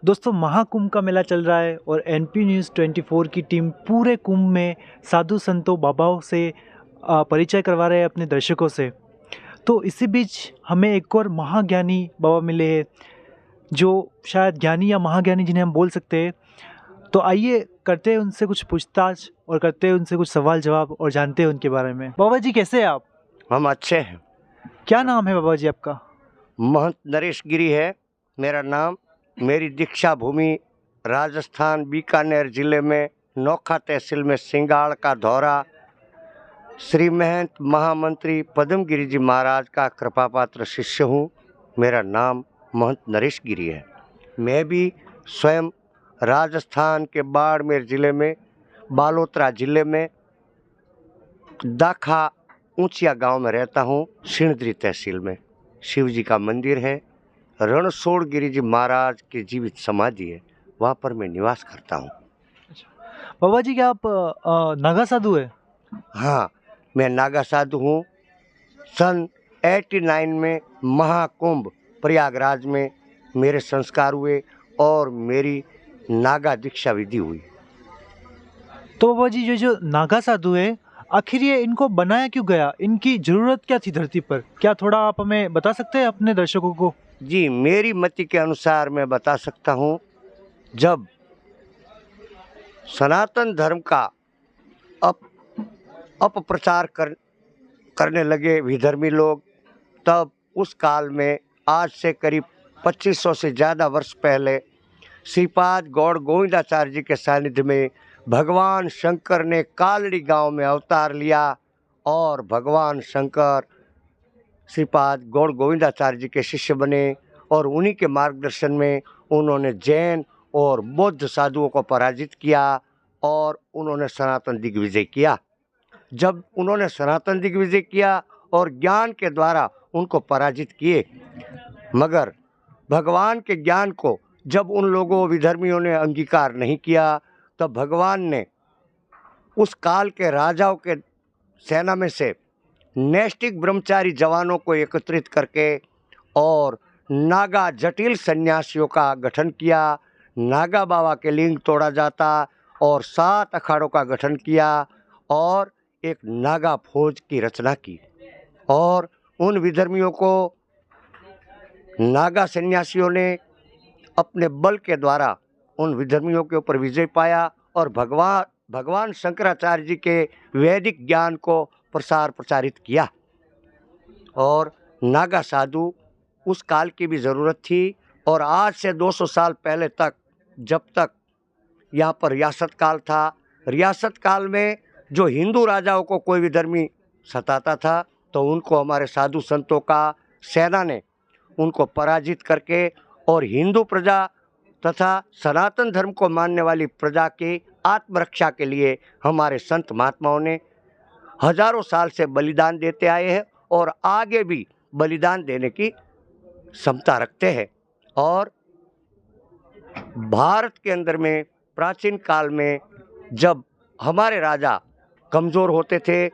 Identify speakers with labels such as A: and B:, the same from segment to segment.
A: दोस्तों, महाकुंभ का मेला चल रहा है और एनपी न्यूज़ 24 की टीम पूरे कुंभ में साधु संतों बाबाओं से परिचय करवा रहे हैं अपने दर्शकों से। तो इसी बीच हमें एक और महाज्ञानी बाबा मिले हैं, जो शायद ज्ञानी या महाज्ञानी जिन्हें हम बोल सकते हैं। तो आइए करते हैं उनसे कुछ पूछताछ और करते हैं उनसे कुछ सवाल जवाब और जानते हैं उनके बारे में। बाबा जी, कैसे हैं आप?
B: हम अच्छे हैं।
A: क्या नाम है बाबा जी आपका?
B: महंत नरेश गिरी है मेरा नाम। मेरी दीक्षा भूमि राजस्थान बीकानेर जिले में नोखा तहसील में सिंगाड़ का धौरा श्री महंत महामंत्री पद्मगिरी जी महाराज का कृपापात्र शिष्य हूँ। मेरा नाम महंत नरेश गिरी है। मैं भी स्वयं राजस्थान के बाड़मेर जिले में बालोतरा जिले में दाखा ऊंचिया गांव में रहता हूँ। सिणधरी तहसील में शिव जी का मंदिर है। रणछोड़ गिरी जी महाराज की जीवित समाधि है, वहाँ पर मैं निवास करता हूँ।
A: बाबा जी, क्या आप नागा साधु है?
B: हाँ, मैं नागा साधु हूँ। सन 89 में महाकुंभ प्रयागराज में मेरे संस्कार हुए और मेरी नागा दीक्षा विधि हुई।
A: तो बाबा जी, ये जो नागा साधु है, आखिर ये इनको बनाया क्यों गया? इनकी जरूरत क्या थी धरती पर? क्या थोड़ा आप हमें बता सकते हैं अपने दर्शकों को?
B: जी, मेरी मति के अनुसार मैं बता सकता हूँ। जब सनातन धर्म का अपप्रचार करने लगे विधर्मी लोग, तब उस काल में आज से करीब 2500 से ज़्यादा वर्ष पहले श्रीपाद गौड़ गोविंदाचार्य जी के सानिध्य में भगवान शंकर ने कालड़ी गांव में अवतार लिया और भगवान शंकर श्रीपाद गौड़ गोविंदाचार्य जी के शिष्य बने और उन्हीं के मार्गदर्शन में उन्होंने जैन और बौद्ध साधुओं को पराजित किया और उन्होंने सनातन दिग्विजय किया। जब उन्होंने सनातन दिग्विजय किया और ज्ञान के द्वारा उनको पराजित किए, मगर भगवान के ज्ञान को जब उन लोगों विधर्मियों ने अंगीकार नहीं किया, तब भगवान ने उस काल के राजाओं के सेना में से नैष्ठिक ब्रह्मचारी जवानों को एकत्रित करके और नागा जटिल सन्यासियों का गठन किया। नागा बाबा के लिंग तोड़ा जाता और 7 अखाड़ों का गठन किया और एक नागा फौज की रचना की और उन विधर्मियों को नागा सन्यासियों ने अपने बल के द्वारा उन विधर्मियों के ऊपर विजय पाया और भगवान शंकराचार्य जी के वैदिक ज्ञान को प्रचारित किया। और नागा साधु उस काल की भी ज़रूरत थी और आज से 200 साल पहले तक, जब तक यहाँ पर रियासत काल था, रियासत काल में जो हिंदू राजाओं को कोई विधर्मी सताता था तो उनको हमारे साधु संतों का सेना ने उनको पराजित करके और हिंदू प्रजा तथा सनातन धर्म को मानने वाली प्रजा की आत्मरक्षा के लिए हमारे संत महात्माओं ने हजारों साल से बलिदान देते आए हैं और आगे भी बलिदान देने की क्षमता रखते हैं। और भारत के अंदर में प्राचीन काल में जब हमारे राजा कमज़ोर होते थे,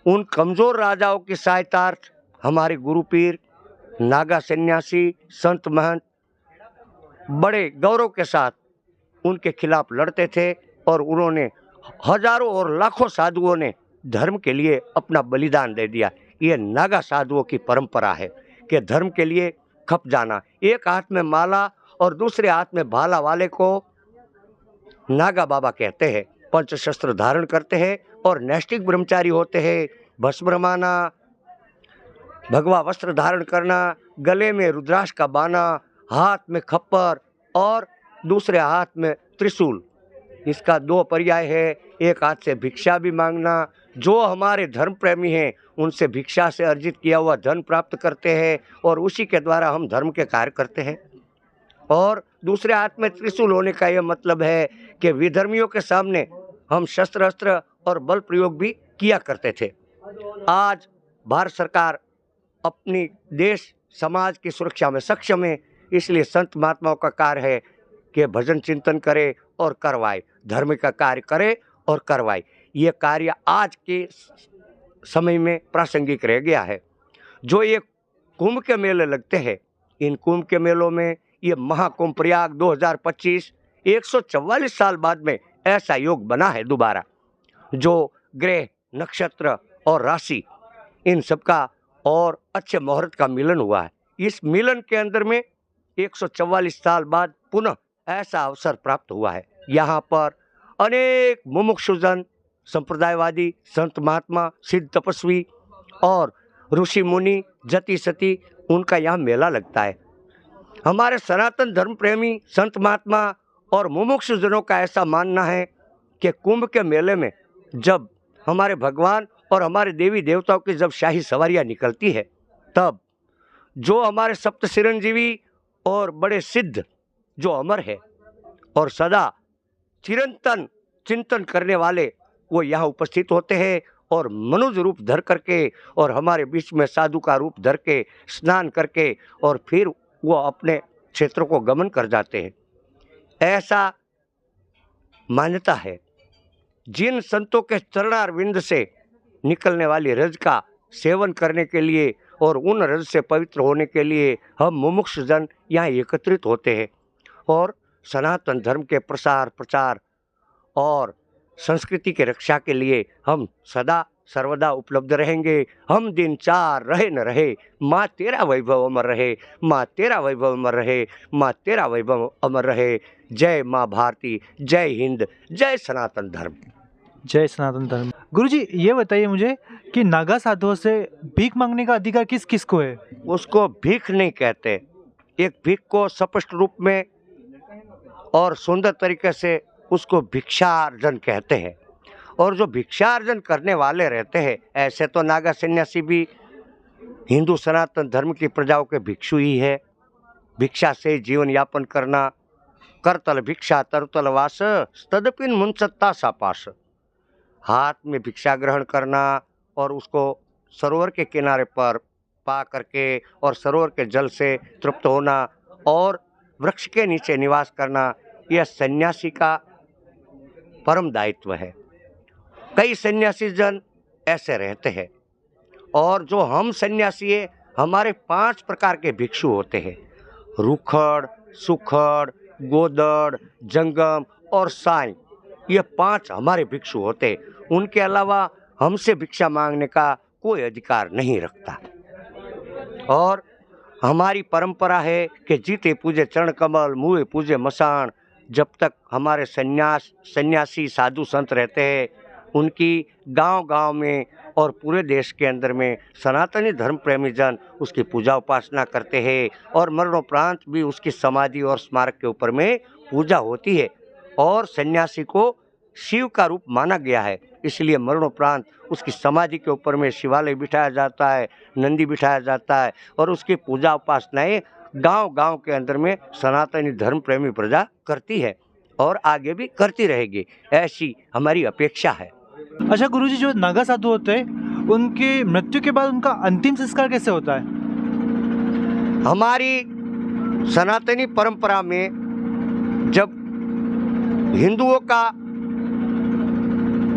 B: उन कमज़ोर राजाओं की सहायतार्थ हमारे गुरु पीर नागा सन्यासी संत महंत बड़े गौरव के साथ उनके खिलाफ लड़ते थे और उन्होंने हजारों और लाखों साधुओं ने धर्म के लिए अपना बलिदान दे दिया। ये नागा साधुओं की परंपरा है कि धर्म के लिए खप जाना। एक हाथ में माला और दूसरे हाथ में भाला वाले को नागा बाबा कहते हैं। पंचशस्त्र धारण करते हैं और नैष्ठिक ब्रह्मचारी होते हैं। भस्म रमाना, भगवा वस्त्र धारण करना, गले में रुद्राक्ष का बाना, हाथ में खप्पर और दूसरे हाथ में त्रिशूल। इसका 2 पर्याय है। एक हाथ से भिक्षा भी मांगना। जो हमारे धर्म प्रेमी हैं उनसे भिक्षा से अर्जित किया हुआ धन प्राप्त करते हैं और उसी के द्वारा हम धर्म के कार्य करते हैं। और दूसरे हाथ में त्रिशूल होने का यह मतलब है कि विधर्मियों के सामने हम शस्त्र अस्त्र और बल प्रयोग भी किया करते थे। आज भारत सरकार अपनी देश समाज की सुरक्षा में सक्षम है, इसलिए संत महात्माओं का कार्य है कि भजन चिंतन करे और करवाए, धर्म का कार्य करे और करवाए। ये कार्य आज के समय में प्रासंगिक रह गया है। जो ये कुंभ के मेले लगते हैं, इन कुंभ के मेलों में ये महाकुंभ प्रयाग 2025 144 साल बाद में ऐसा योग बना है दोबारा, जो ग्रह, नक्षत्र और राशि इन सबका और अच्छे मुहूर्त का मिलन हुआ है। इस मिलन के अंदर में 144 साल बाद पुनः ऐसा अवसर प्राप्त हुआ है। यहाँ पर अनेक मुमुक्षुजन, संप्रदायवादी, संत महात्मा, सिद्ध तपस्वी और ऋषि मुनि, जति सती, उनका यहाँ मेला लगता है। हमारे सनातन धर्म प्रेमी संत महात्मा और मुमुक्षुजनों का ऐसा मानना है कि कुंभ के मेले में जब हमारे भगवान और हमारे देवी देवताओं की जब शाही सवारियाँ निकलती है, तब जो हमारे सप्त चिरंजीवी और बड़े सिद्ध जो अमर है और सदा चिरंतन चिंतन करने वाले, वो यहाँ उपस्थित होते हैं और मनुष्य रूप धर करके और हमारे बीच में साधु का रूप धर के स्नान करके और फिर वो अपने क्षेत्रों को गमन कर जाते हैं। ऐसा मान्यता है। जिन संतों के चरणारविंद से निकलने वाली रज का सेवन करने के लिए और उन रज से पवित्र होने के लिए हम मुमुक्षु जन यहाँ एकत्रित होते हैं और सनातन धर्म के प्रचार और संस्कृति के रक्षा के लिए हम सदा सर्वदा उपलब्ध रहेंगे। हम दिन चार रहे न रहे, माँ तेरा वैभव अमर रहे, माँ तेरा वैभव अमर रहे, माँ तेरा वैभव अमर रहे। जय माँ भारती, जय हिंद, जय सनातन धर्म।
A: जय सनातन धर्म। गुरुजी, ये बताइए मुझे कि नागा साधुओं से भीख मांगने का अधिकार किस किस को है? उसको
B: भीख नहीं कहते। एक भीख को स्पष्ट रूप में और सुंदर तरीके से उसको भिक्षार्जन कहते हैं। और जो भिक्षार्जन करने वाले रहते हैं, ऐसे तो नागा सन्यासी भी हिंदू सनातन धर्म की प्रजाओं के भिक्षु ही है। भिक्षा से जीवन यापन करना, करतल भिक्षा तरुतल वास, तदपिन मुंसत्ता सापास। हाथ में भिक्षा ग्रहण करना और उसको सरोवर के किनारे पर पा करके और सरोवर के जल से तृप्त होना और वृक्ष के नीचे निवास करना, यह सन्यासी का परम दायित्व है। कई सन्यासी जन ऐसे रहते हैं। और जो हम सन्यासी है, हमारे 5 प्रकार के भिक्षु होते हैं। रुखड़, सुखड़, गोदड़, जंगम और साईं, ये 5 हमारे भिक्षु होते हैं। उनके अलावा हमसे भिक्षा मांगने का कोई अधिकार नहीं रखता। और हमारी परंपरा है कि जीते पूजे चरण कमल, मुए पूजे मसान। जब तक हमारे सन्यासी साधु संत रहते हैं, उनकी गांव-गांव में और पूरे देश के अंदर में सनातनी धर्म प्रेमी जन उसकी पूजा उपासना करते हैं और मरणोपरांत भी उसकी समाधि और स्मारक के ऊपर में पूजा होती है। और सन्यासी को शिव का रूप माना गया है, इसलिए मरणोपरांत उसकी समाधि के ऊपर में शिवालय बिठाया जाता है, नंदी बिठाया जाता है और उसकी पूजा उपासनाएं गांव-गांव के अंदर में सनातनी धर्म प्रेमी प्रजा करती है और आगे भी करती रहेगी, ऐसी हमारी अपेक्षा है।
A: अच्छा गुरुजी, जो नागा साधु होते हैं, उनके मृत्यु के बाद उनका अंतिम संस्कार कैसे होता है?
B: हमारी सनातनी परंपरा में जब हिंदुओं का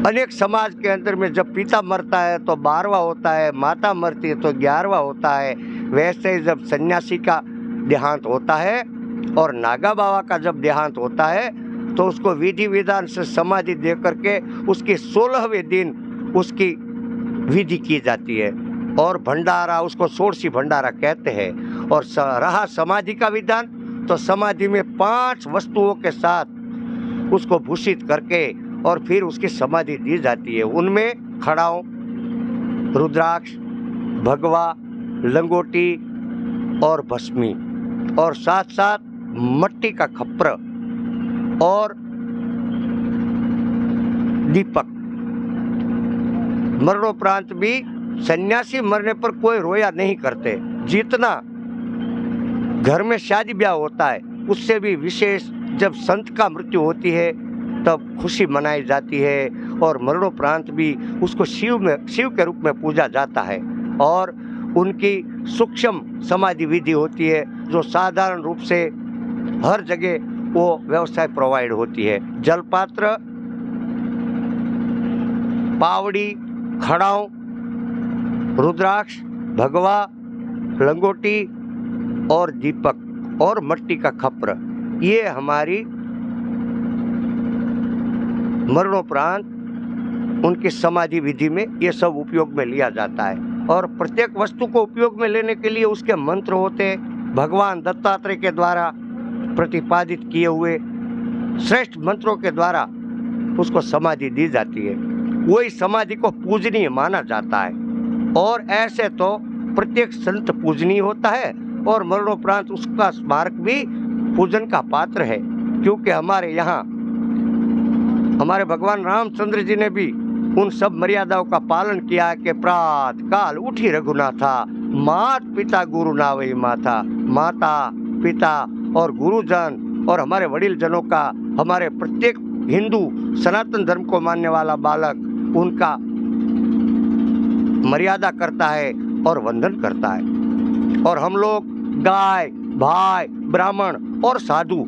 B: अनेक समाज के अंदर में जब पिता मरता है तो 12वां होता है, माता मरती है तो 11वां होता है, वैसे जब सन्यासी का देहांत होता है और नागा बाबा का जब देहांत होता है तो उसको विधि विधान से समाधि दे करके उसके 16वें दिन उसकी विधि की जाती है और भंडारा, उसको षोडशी भंडारा कहते हैं। और रहा समाधि का विधान, तो समाधि में 5 वस्तुओं के साथ उसको भूषित करके और फिर उसकी समाधि दी जाती है। उनमें खड़ाऊ, रुद्राक्ष, भगवा, लंगोटी और भस्मी और साथ साथ मट्टी का खप्र और दीपक। मरणोपरांत भी सन्यासी मरने पर कोई रोया नहीं करते। जितना घर में शादी ब्याह होता है उससे भी विशेष जब संत का मृत्यु होती है तब खुशी मनाई जाती है और मरणोपरांत भी उसको शिव के रूप में पूजा जाता है और उनकी सूक्ष्म समाधि विधि होती है जो साधारण रूप से हर जगह वो व्यवस्था प्रोवाइड होती है। जलपात्र, पावड़ी, खड़ाऊ, रुद्राक्ष, भगवा, लंगोटी और दीपक और मट्टी का खप्र, ये हमारी मरणोपरांत उनकी समाधि विधि में ये सब उपयोग में लिया जाता है। और प्रत्येक वस्तु को उपयोग में लेने के लिए उसके मंत्र होते हैं। भगवान दत्तात्रेय के द्वारा प्रतिपादित किए हुए श्रेष्ठ मंत्रों के द्वारा उसको समाधि दी जाती है। वही समाधि को पूजनीय माना जाता है। और ऐसे तो प्रत्येक संत पूजनीय होता है और मरणोपरांत उसका स्मारक भी पूजन का पात्र है, क्योंकि हमारे यहाँ हमारे भगवान रामचंद्र जी ने भी उन सब मर्यादाओं का पालन किया है कि प्रात काल उठी रघुनाथा, मात पिता गुरु नावई माथा। माता पिता और गुरुजन और हमारे वडील जनों का हमारे प्रत्येक हिंदू सनातन धर्म को मानने वाला बालक उनका मर्यादा करता है और वंदन करता है। और हम लोग गाय भाई ब्राह्मण और साधु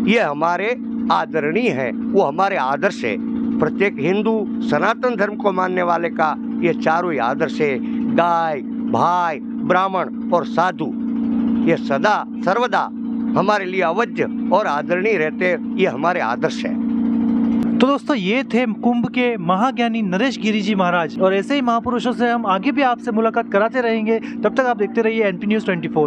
B: ये हमारे आदरणीय हैं, वो हमारे आदर्श है। प्रत्येक हिंदू सनातन धर्म को मानने वाले का ये चारों ही आदर्श है। गाय भाई ब्राह्मण और साधु ये सदा सर्वदा हमारे लिए अवश्य और आदरणीय रहते, ये हमारे आदर्श है।
A: तो दोस्तों ये थे कुंभ के महाज्ञानी नरेश गिरी जी महाराज, और ऐसे ही महापुरुषों से हम आगे भी आपसे मुलाकात कराते रहेंगे। तब तक आप देखते रहिए NP News 24।